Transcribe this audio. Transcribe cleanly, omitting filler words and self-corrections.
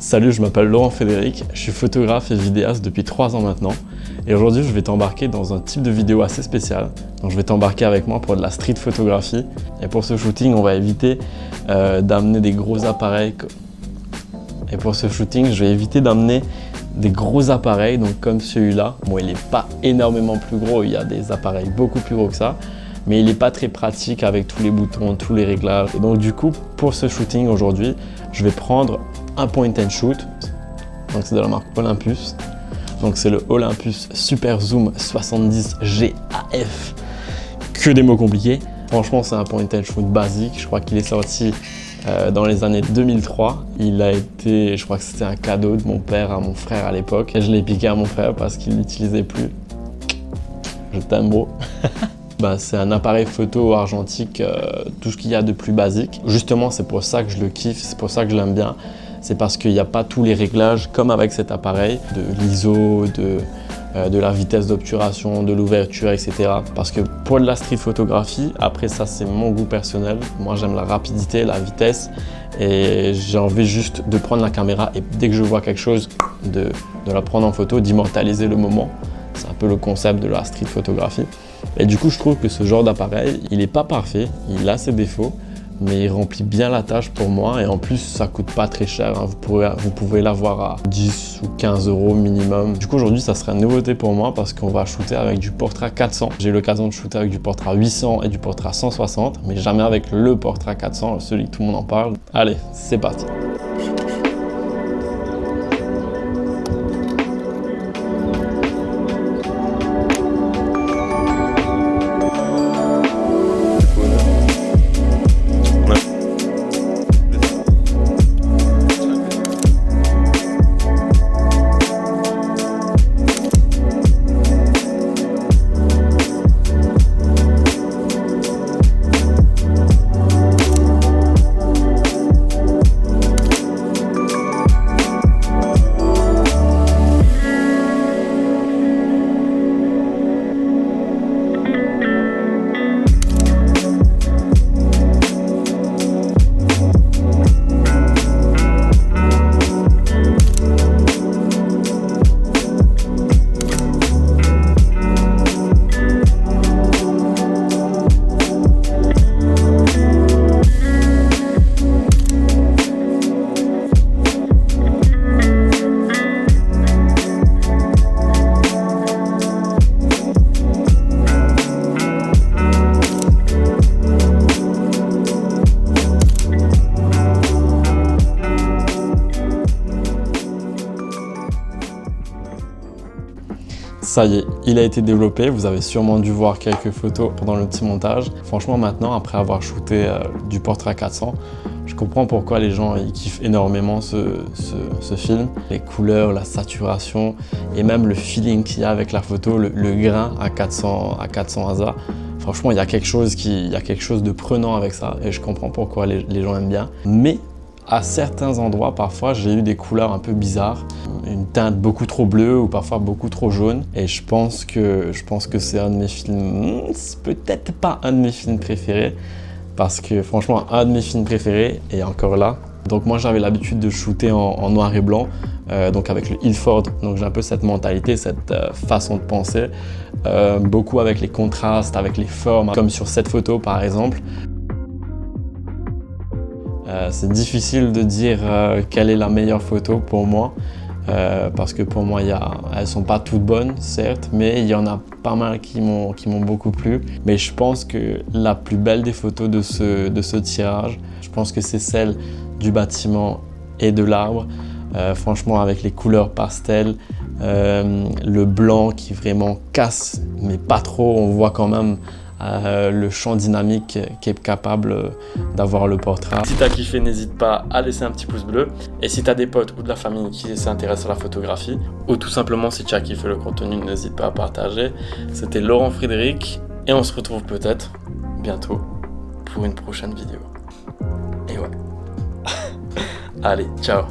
Salut, je m'appelle Laurent Frédéric, je suis photographe et vidéaste depuis 3 ans maintenant. Et aujourd'hui, je vais t'embarquer dans un type de vidéo assez spécial. Donc, je vais t'embarquer avec moi pour de la street photographie. Et pour ce shooting, on va éviter d'amener des gros appareils. Donc comme celui-là. Bon, il n'est pas énormément plus gros, il y a des appareils beaucoup plus gros que ça. Mais il n'est pas très pratique avec tous les boutons, tous les réglages. Et donc du coup, pour ce shooting aujourd'hui, je vais prendre un point and shoot. Donc c'est de la marque Olympus. Donc c'est le Olympus Super Zoom 70 GAF. Que des mots compliqués. Franchement, c'est un point and shoot basique. Je crois qu'il est sorti dans les années 2003. Il a été, je crois que c'était un cadeau de mon père à mon frère à l'époque. Et je l'ai piqué à mon frère parce qu'il l'utilisait plus. Je t'aime, bro. C'est un appareil photo argentique, tout ce qu'il y a de plus basique. Justement, c'est pour ça que je le kiffe, c'est pour ça que je l'aime bien. C'est parce qu'il n'y a pas tous les réglages comme avec cet appareil, de l'ISO, de la vitesse d'obturation, de l'ouverture, etc. Parce que pour de la street photographie, après ça c'est mon goût personnel. Moi j'aime la rapidité, la vitesse et j'ai envie juste de prendre la caméra et dès que je vois quelque chose, de la prendre en photo, d'immortaliser le moment. C'est un peu le concept de la street photographie. Et du coup, je trouve que ce genre d'appareil, il n'est pas parfait, il a ses défauts, mais il remplit bien la tâche pour moi. Et en plus, ça coûte pas très cher, hein. Vous pouvez l'avoir à 10 ou 15 € minimum. Du coup, aujourd'hui, ça sera une nouveauté pour moi parce qu'on va shooter avec du Portra 400. J'ai eu l'occasion de shooter avec du Portra 800 et du Portra 160, mais jamais avec le Portra 400, celui que tout le monde en parle. Allez, c'est parti. Ça y est, il a été développé, vous avez sûrement dû voir quelques photos pendant le petit montage. Franchement maintenant, après avoir shooté du Portra 400, je comprends pourquoi les gens ils kiffent énormément ce film. Les couleurs, la saturation et même le feeling qu'il y a avec la photo, le grain à 400 ASA. Franchement, il y a quelque chose de prenant avec ça et je comprends pourquoi les gens aiment bien. Mais à certains endroits, parfois, j'ai eu des couleurs un peu bizarres, une teinte beaucoup trop bleue ou parfois beaucoup trop jaune. Et je pense que c'est un de mes films, peut-être pas un de mes films préférés, parce que franchement, un de mes films préférés est encore là. Donc moi, j'avais l'habitude de shooter en noir et blanc, donc avec le Ilford. Donc j'ai un peu cette mentalité, cette façon de penser, beaucoup avec les contrastes, avec les formes, comme sur cette photo par exemple. C'est difficile de dire quelle est la meilleure photo pour moi parce que pour moi elles sont pas toutes bonnes certes, mais il y en a pas mal qui m'ont beaucoup plu. Mais je pense que la plus belle des photos de ce tirage, je pense que c'est celle du bâtiment et de l'arbre. Franchement, avec les couleurs pastel, le blanc qui vraiment casse mais pas trop, on voit quand même le champ dynamique qui est capable d'avoir le portrait. Si t'as kiffé, n'hésite pas à laisser un petit pouce bleu. Et si t'as des potes ou de la famille qui s'intéressent à la photographie, ou tout simplement si tu as kiffé le contenu, n'hésite pas à partager. C'était Laurent Frédéric et on se retrouve peut-être bientôt pour une prochaine vidéo. Et ouais. Allez, ciao.